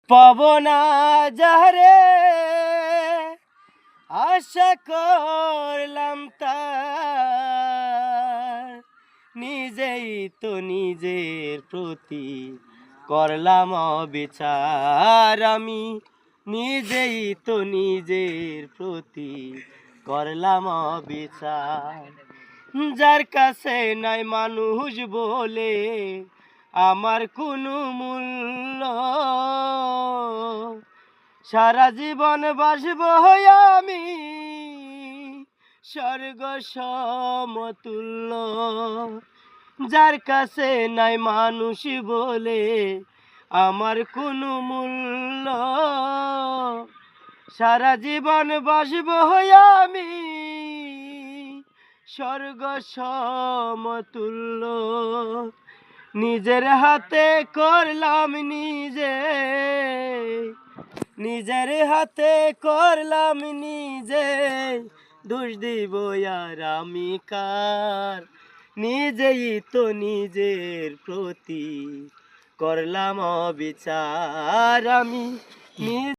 পাবনা যারে আশা করলাম তার, নিজেই তো নিজের প্রতি করলাম অবিচার। আমি নিজেই তো নিজের প্রতি করলাম অবিচার। যার কাছে নাই মানুষ বলে আমার কোনো মূল্য, সারা জীবন বাসব আমি স্বর্গ সমতুল্য। যার কাছে নাই মানুষ বলে আমার কোনো মূল্য, সারা জীবন বাসব আমি স্বর্গ সমতুল্য। নিজের হাতে করলাম নিজের হাতে করলাম নিজে, দোষ দিব আর আমি কার? নিজেই তো নিজের প্রতি করলাম অবিচার। আমি